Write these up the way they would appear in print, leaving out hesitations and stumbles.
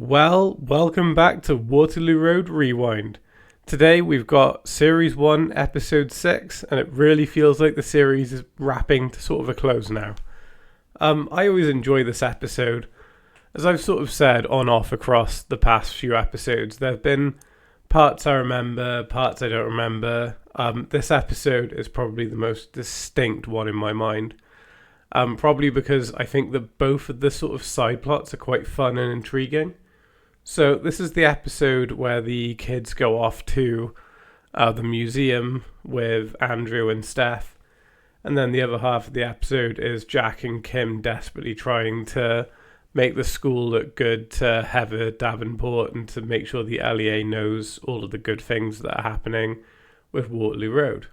Well, welcome back to Waterloo Road Rewind. Today we've got Series 1, Episode 6, and it really feels like the series is wrapping to sort of a close now. I always enjoy this episode. As I've sort of said on-off across the past few episodes, there have been parts I remember, parts I don't remember. This episode is probably the most distinct one in my mind. Probably because I think that both of the sort of side plots are quite fun and intriguing. So this is the episode where the kids go off to the museum with Andrew and Steph. And then the other half of the episode is Jack and Kim desperately trying to make the school look good to Heather Davenport and to make sure the LEA knows all of the good things that are happening with Waterloo Road.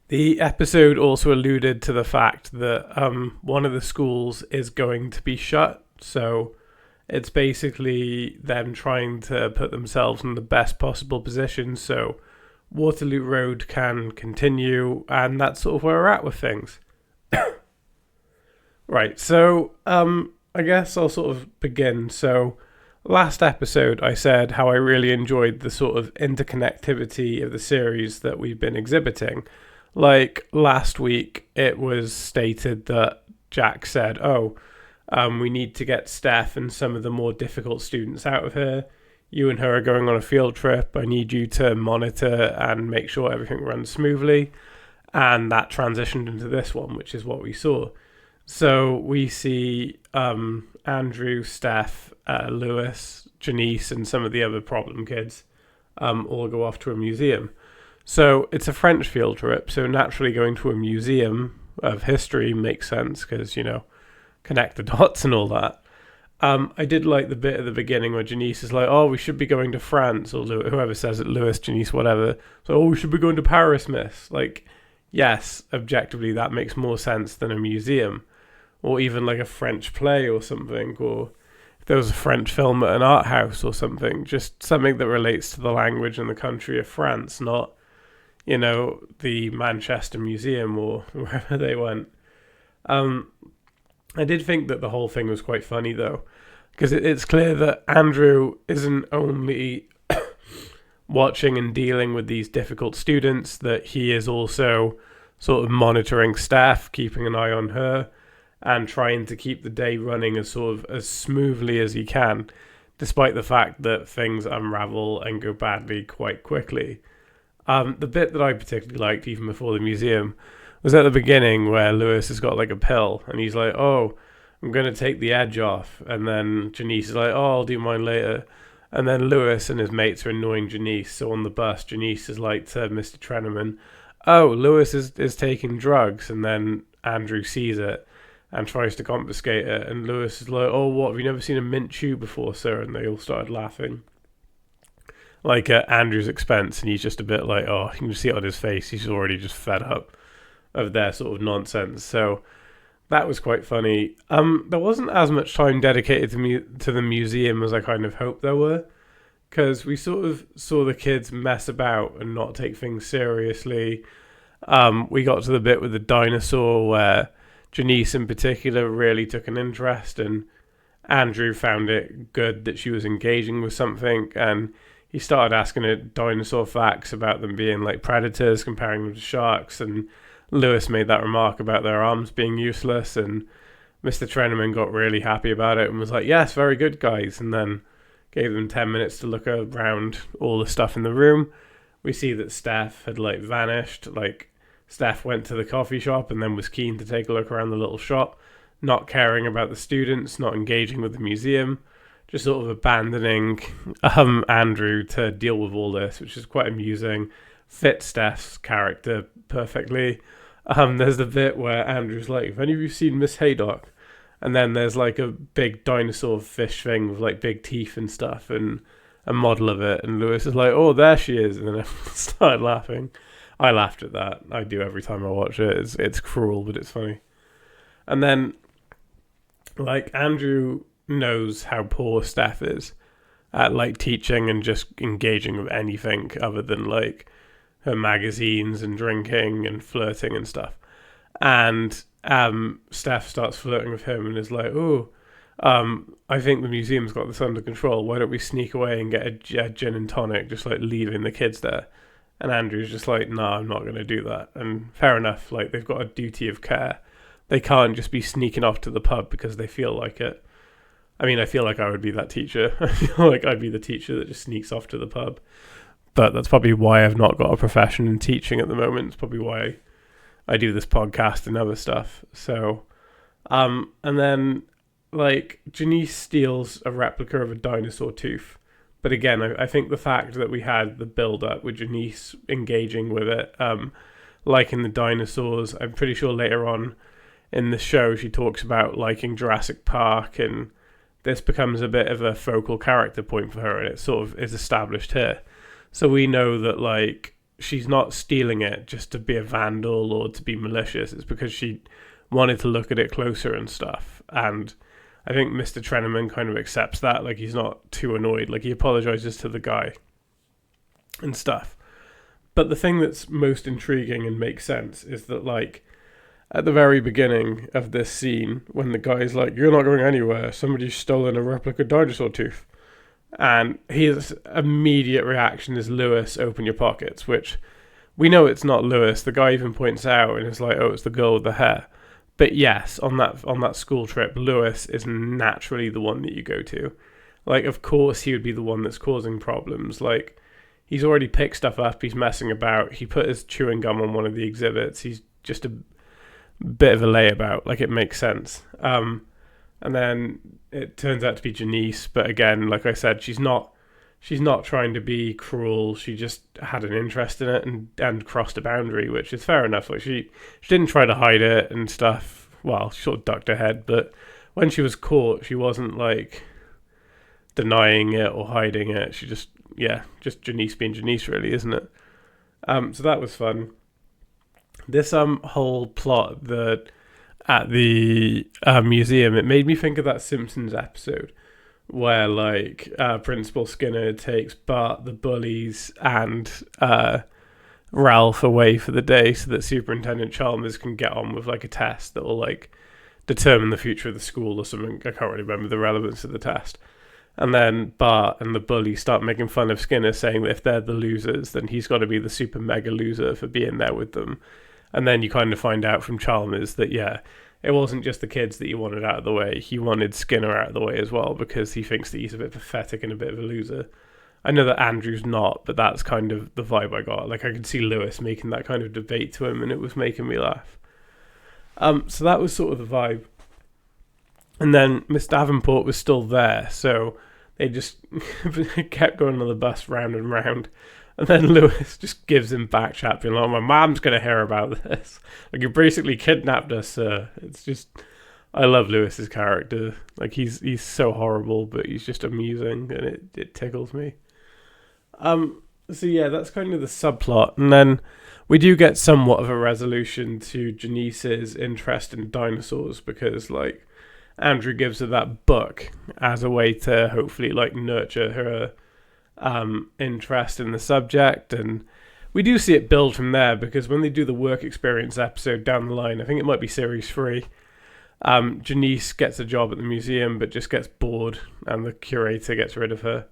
The episode also alluded to the fact that one of the schools is going to be shut, so it's basically them trying to put themselves in the best possible position so Waterloo Road can continue, and that's sort of where we're at with things. Right, so I guess I'll sort of begin. So last episode I said how I really enjoyed the sort of interconnectivity of the series that we've been exhibiting. Like last week, it was stated that Jack said, we need to get Steph and some of the more difficult students out of here. You and her are going on a field trip. I need you to monitor and make sure everything runs smoothly. And that transitioned into this one, which is what we saw. So we see Andrew, Steph, Lewis, Janice, and some of the other problem kids all go off to a museum. So it's a French field trip, so naturally going to a museum of history makes sense because, connect the dots and all that. I did like the bit at the beginning where Janice is like, we should be going to France, or whoever says it, Lewis, Janice, whatever. So, we should be going to Paris, miss. Like, yes, objectively that makes more sense than a museum, or even like a French play or something, or if there was a French film at an art house or something, just something that relates to the language and the country of France, not the Manchester Museum or wherever they went. I did think that the whole thing was quite funny, though, because it's clear that Andrew isn't only watching and dealing with these difficult students, that he is also sort of monitoring Steph, keeping an eye on her, and trying to keep the day running as smoothly as he can, despite the fact that things unravel and go badly quite quickly. The bit that I particularly liked, even before the museum, was at the beginning where Lewis has got like a pill and he's like, I'm going to take the edge off. And then Janice is like, I'll do mine later. And then Lewis and his mates are annoying Janice. So on the bus, Janice is like to Mr. Treneman, Lewis is taking drugs. And then Andrew sees it and tries to confiscate it. And Lewis is like, what, have you never seen a mint chew before, sir? And they all started laughing. Like at Andrew's expense, and he's just a bit like, you can see it on his face, he's already just fed up of their sort of nonsense. So that was quite funny. There wasn't as much time dedicated to the museum as I kind of hoped there were, because we sort of saw the kids mess about and not take things seriously. We got to the bit with the dinosaur where Janice in particular really took an interest, and Andrew found it good that she was engaging with something, and he started asking her dinosaur facts about them being like predators, comparing them to sharks, and Lewis made that remark about their arms being useless, and Mr. Treneman got really happy about it and was like, yes, very good, guys, and then gave them 10 minutes to look around all the stuff in the room. We see that Steph had vanished. Steph went to the coffee shop and then was keen to take a look around the little shop, not caring about the students, not engaging with the museum, just sort of abandoning Andrew to deal with all this, which is quite amusing. Fits Steph's character perfectly. There's the bit where Andrew's like, have any of you seen Miss Haydock? And then there's like a big dinosaur fish thing with like big teeth and stuff and a model of it. And Lewis is like, there she is. And then I started laughing. I laughed at that. I do every time I watch it. It's cruel, but it's funny. And then Andrew knows how poor Steph is at teaching and just engaging with anything other than her magazines and drinking and flirting and stuff. And Steph starts flirting with him and is like, I think the museum's got this under control. Why don't we sneak away and get a gin and tonic, just like leaving the kids there? And Andrew's just like, no, I'm not going to do that. And fair enough, like they've got a duty of care. They can't just be sneaking off to the pub because they feel like it. I mean, I feel like I would be that teacher. I feel like I'd be the teacher that just sneaks off to the pub. But that's probably why I've not got a profession in teaching at the moment. It's probably why I do this podcast and other stuff. So, and then like Janice steals a replica of a dinosaur tooth. But again, I think the fact that we had the build up with Janice engaging with it, liking the dinosaurs, I'm pretty sure later on in the show she talks about liking Jurassic Park, and this becomes a bit of a focal character point for her, and it sort of is established here. So we know that like she's not stealing it just to be a vandal or to be malicious. It's because she wanted to look at it closer and stuff. And I think Mr. Treneman kind of accepts that. Like, he's not too annoyed. Like, he apologizes to the guy and stuff. But the thing that's most intriguing and makes sense is that, like, at the very beginning of this scene, when the guy's like, you're not going anywhere, somebody's stolen a replica dinosaur tooth. And his immediate reaction is, Lewis, open your pockets, which we know it's not Lewis. The guy even points out and is like, oh, it's the girl with the hair. But yes, on that school trip, Lewis is naturally the one that you go to. Like, of course he would be the one that's causing problems. Like, he's already picked stuff up, he's messing about, he put his chewing gum on one of the exhibits, he's just a bit of a layabout. Like, it makes sense. And then it turns out to be Janice, but again, like I said, she's not trying to be cruel. She just had an interest in it and crossed a boundary, which is fair enough. Like, she didn't try to hide it and stuff. Well, she sort of ducked her head, but when she was caught, she wasn't like denying it or hiding it. She just Janice being Janice, really, isn't it? So that was fun. This whole plot at the museum, it made me think of that Simpsons episode where like Principal Skinner takes Bart, the bullies, and Ralph away for the day so that Superintendent Chalmers can get on with like a test that will like determine the future of the school or something. I can't really remember the relevance of the test. And then Bart and the bully start making fun of Skinner, saying that if they're the losers, then he's got to be the super mega loser for being there with them. And then you kind of find out from Chalmers that, yeah, it wasn't just the kids that he wanted out of the way. He wanted Skinner out of the way as well because he thinks that he's a bit pathetic and a bit of a loser. I know that Andrew's not, but that's kind of the vibe I got. Like, I could see Lewis making that kind of debate to him, and it was making me laugh. So that was sort of the vibe. And then Miss Davenport was still there, so they just kept going on the bus round and round. And then Lewis just gives him back chat, being like, my mom's going to hear about this. Like, you basically kidnapped us, sir. It's just, I love Lewis's character. Like, he's so horrible, but he's just amusing, and it tickles me. So yeah, that's kind of the subplot. And then we do get somewhat of a resolution to Janice's interest in dinosaurs, because, like, Andrew gives her that book as a way to hopefully, like, nurture her interest in the subject, and we do see it build from there, because when they do the work experience episode down the line, I think it might be series 3, Janice gets a job at the museum but just gets bored and the curator gets rid of her,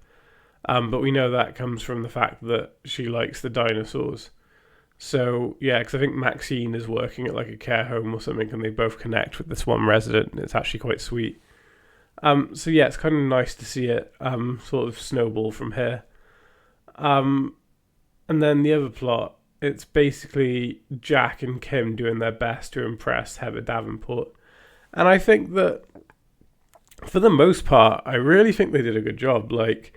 but we know that comes from the fact that she likes the dinosaurs. So yeah, because I think Maxine is working at like a care home or something, and they both connect with this one resident, and it's actually quite sweet. So yeah, it's kind of nice to see it sort of snowball from here. And then the other plot, it's basically Jack and Kim doing their best to impress Heather Davenport. And I think that, for the most part, I really think they did a good job. Like,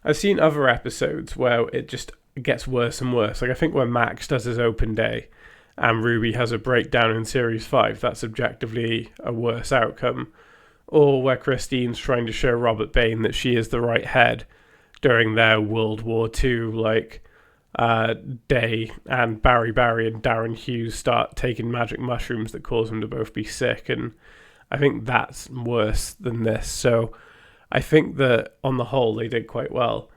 I've seen other episodes where it just gets worse and worse. Like, I think when Max does his open day and Ruby has a breakdown in Series 5, that's objectively a worse outcome. Or where Christine's trying to show Robert Bain that she is the right head during their World War II day, and Barry and Darren Hughes start taking magic mushrooms that cause them to both be sick, and I think that's worse than this. So I think that on the whole they did quite well.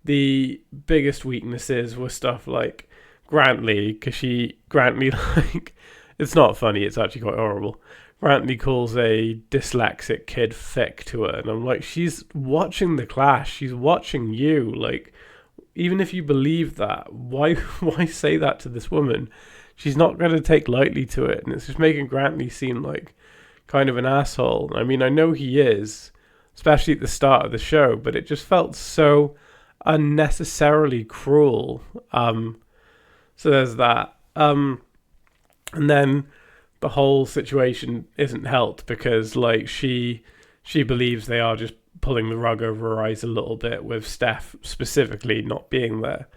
The biggest weaknesses were stuff like Grantley, like, it's not funny, it's actually quite horrible. Brantley calls a dyslexic kid thick to her, and I'm like, she's watching the class, she's watching you. Like, even if you believe that, why say that to this woman? She's not going to take lightly to it, and it's just making Brantley seem like kind of an asshole. I mean, I know he is, especially at the start of the show, but it just felt so unnecessarily cruel. So there's that. And then the whole situation isn't helped because, like, she believes they are just pulling the rug over her eyes a little bit, with Steph specifically not being there.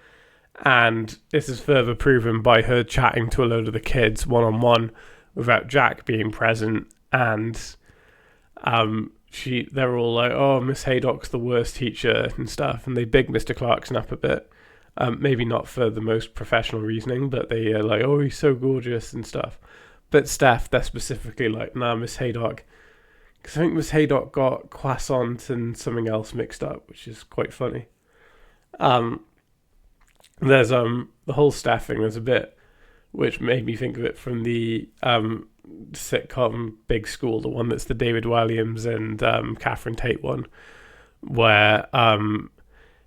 And this is further proven by her chatting to a load of the kids one-on-one without Jack being present. And they're all like, oh, Miss Haydock's the worst teacher and stuff. And they big Mr. Clarkson up a bit. Maybe not for the most professional reasoning, but they are like, oh, he's so gorgeous and stuff. But Steph, they're specifically like, nah, Miss Haydock. Because I think Miss Haydock got croissant and something else mixed up, which is quite funny. There's the whole Steph thing. There's a bit which made me think of it from the sitcom Big School, the one that's the David Walliams and Catherine Tate one, where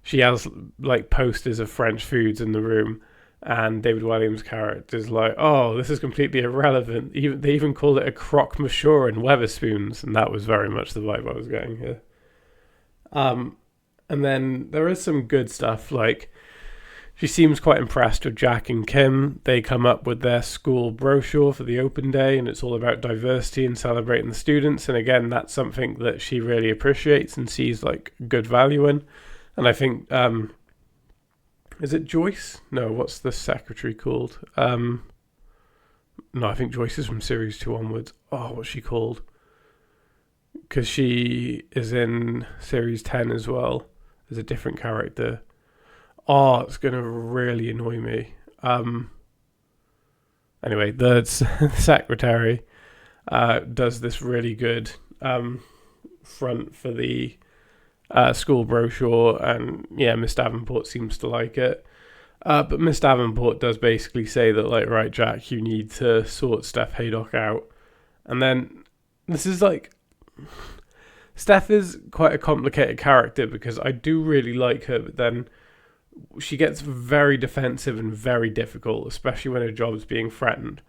she has like posters of French foods in the room, and David Walliams' character is like, oh, this is completely irrelevant. They even called it a croque monsieur in Wetherspoons, and that was very much the vibe I was getting here. And then there is some good stuff, like she seems quite impressed with Jack and Kim. They come up with their school brochure for the open day, and it's all about diversity and celebrating the students. And again, that's something that she really appreciates and sees like good value in. And I think, is it Joyce? No, what's the secretary called? No, I think Joyce is from series 2 onwards. Oh, what's she called? Because she is in series 10 as well as a different character. Oh, it's going to really annoy me. Anyway, the secretary does this really good front for the school brochure, and yeah, Miss Davenport seems to like it. But Miss Davenport does basically say that, like, right, Jack, you need to sort Steph Haydock out. And then this is like, Steph is quite a complicated character because I do really like her, but then she gets very defensive and very difficult, especially when her job's being threatened.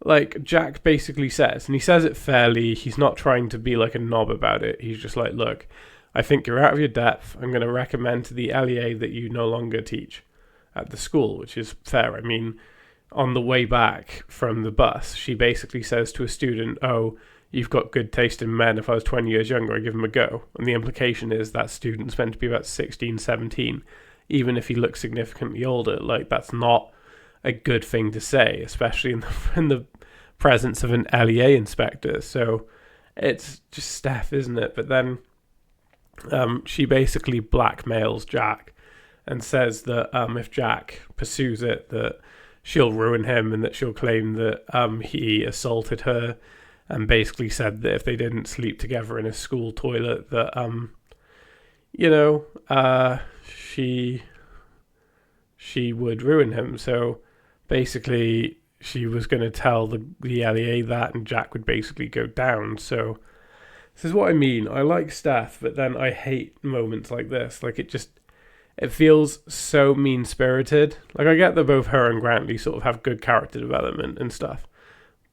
Like, Jack basically says, and he says it fairly, he's not trying to be like a knob about it. He's just like, look, I think you're out of your depth. I'm going to recommend to the LEA that you no longer teach at the school, which is fair. I mean, on the way back from the bus, she basically says to a student, oh, you've got good taste in men. If I was 20 years younger, I'd give him a go. And the implication is that student's meant to be about 16, 17. Even if he looks significantly older, like, that's not a good thing to say, especially in the presence of an LEA inspector. So it's just Steph, isn't it? But then she basically blackmails Jack and says that if Jack pursues it, that she'll ruin him and that she'll claim that he assaulted her, and basically said that if they didn't sleep together in a school toilet, that she would ruin him. So basically she was going to tell the LEA that, and Jack would basically go down. So this is what I mean. I like Steph, but then I hate moments like this. Like, it feels so mean-spirited. Like, I get that both her and Grantley sort of have good character development and stuff,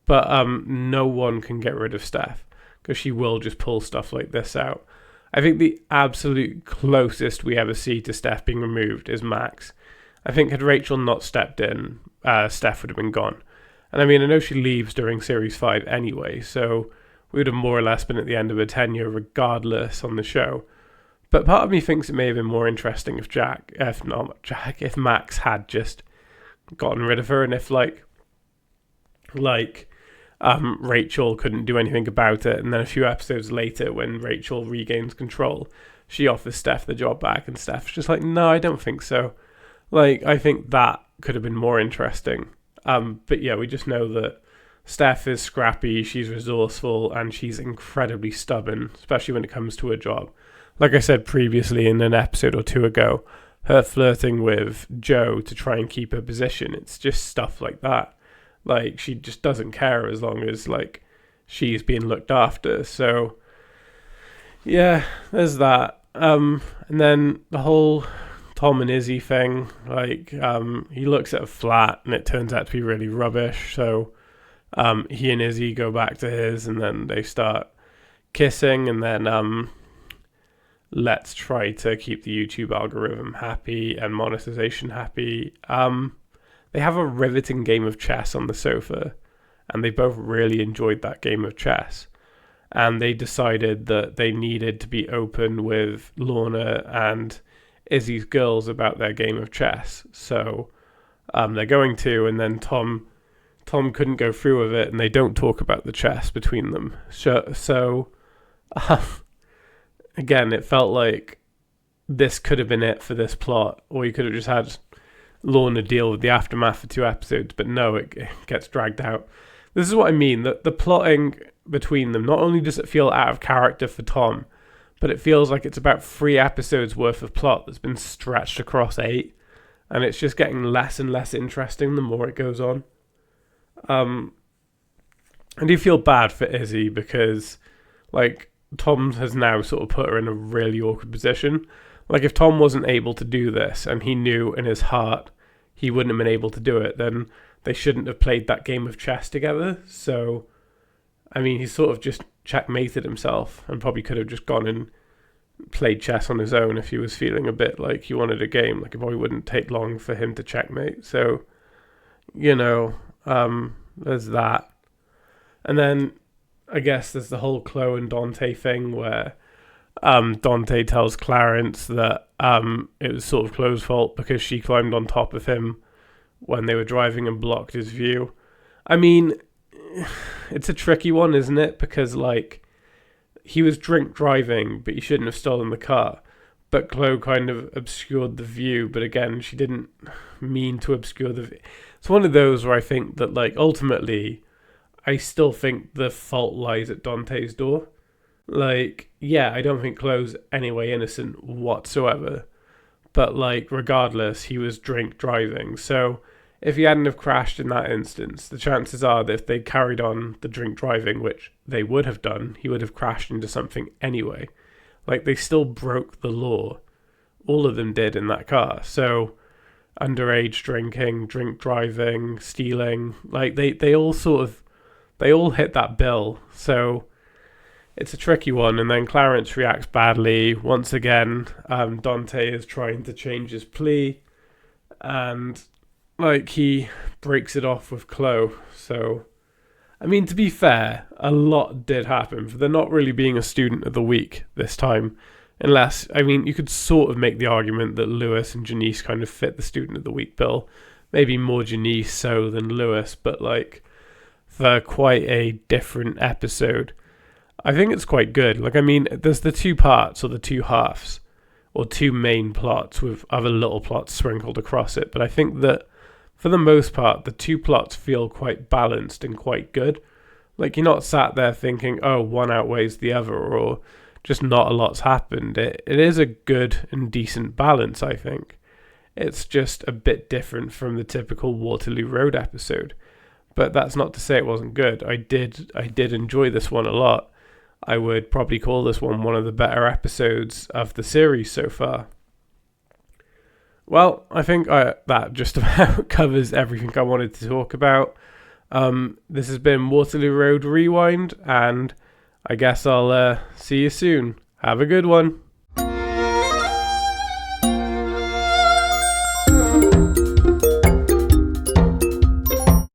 but no one can get rid of Steph because she will just pull stuff like this out. I think the absolute closest we ever see to Steph being removed is Max. I think had Rachel not stepped in, Steph would have been gone. And I mean, I know she leaves during Series 5 anyway, so we would have more or less been at the end of her tenure regardless on the show. But part of me thinks it may have been more interesting if Max had just gotten rid of her, and if Rachel couldn't do anything about it, and then a few episodes later when Rachel regains control, she offers Steph the job back, and Steph's just like, no, I don't think so. Like, I think that could have been more interesting. But yeah, we just know that Steph is scrappy, she's resourceful, and she's incredibly stubborn, especially when it comes to her job. Like I said previously in an episode or two ago, her flirting with Joe to try and keep her position, it's just stuff like that. Like, she just doesn't care as long as, like, she's being looked after. So yeah, there's that. And then the whole Tom and Izzy thing, like he looks at a flat and it turns out to be really rubbish. So he and Izzy go back to his, and then they start kissing, and then let's try to keep the YouTube algorithm happy and monetization happy. They have a riveting game of chess on the sofa, and they both really enjoyed that game of chess. And they decided that they needed to be open with Lorna and Izzy's girls about their game of chess. So they're going to, and then Tom couldn't go through with it, and they don't talk about the chess between them. So again, it felt like this could have been it for this plot, or you could have just had Lorna deal with the aftermath for 2 episodes, but no, it gets dragged out. This is what I mean, that the plotting between them, not only does it feel out of character for Tom, but it feels like it's about 3 episodes worth of plot that's been stretched across 8, and it's just getting less and less interesting the more it goes on. I do feel bad for Izzy because, like, Tom has now sort of put her in a really awkward position. Like, if Tom wasn't able to do this, and he knew in his heart he wouldn't have been able to do it, then they shouldn't have played that game of chess together. So, I mean, he sort of just checkmated himself, and probably could have just gone and played chess on his own if he was feeling a bit like he wanted a game. Like, it probably wouldn't take long for him to checkmate. So, you know, there's that. And then I guess there's the whole Chloe and Dante thing where Dante tells Clarence that it was sort of Chloe's fault because she climbed on top of him when they were driving and blocked his view. I mean, it's a tricky one, isn't it? Because, like, he was drink driving, but he shouldn't have stolen the car. But Chloe kind of obscured the view, but again, she didn't mean to obscure the view. It's one of those where I think that, like, ultimately, I still think the fault lies at Dante's door. Like, yeah, I don't think Chloe's anyway innocent whatsoever. But, like, regardless, he was drink driving. So, if he hadn't have crashed in that instance, the chances are that if they'd carried on the drink driving, which they would have done, he would have crashed into something anyway. Like, they still broke the law. All of them did in that car. So, underage drinking, drink driving, stealing, like, they all hit that bill. So, it's a tricky one. And then Clarence reacts badly. Once again, Dante is trying to change his plea. And, like, he breaks it off with Chloe. So, I mean, to be fair, a lot did happen for there not really being a student of the week this time. Unless, I mean, you could sort of make the argument that Lewis and Janice kind of fit the student of the week bill. Maybe more Janice so than Lewis, but, like, for quite a different episode. I think it's quite good. Like, I mean, there's the 2 parts, or the 2 halves, or 2 main plots with other little plots sprinkled across it. But I think that, for the most part, the 2 plots feel quite balanced and quite good. Like, you're not sat there thinking, oh, one outweighs the other, or just not a lot's happened. It is a good and decent balance, I think. It's just a bit different from the typical Waterloo Road episode. But that's not to say it wasn't good. I did enjoy this one a lot. I would probably call this one of the better episodes of the series so far. Well, I think that just about covers everything I wanted to talk about. This has been Waterloo Road Rewind, and I guess I'll see you soon. Have a good one.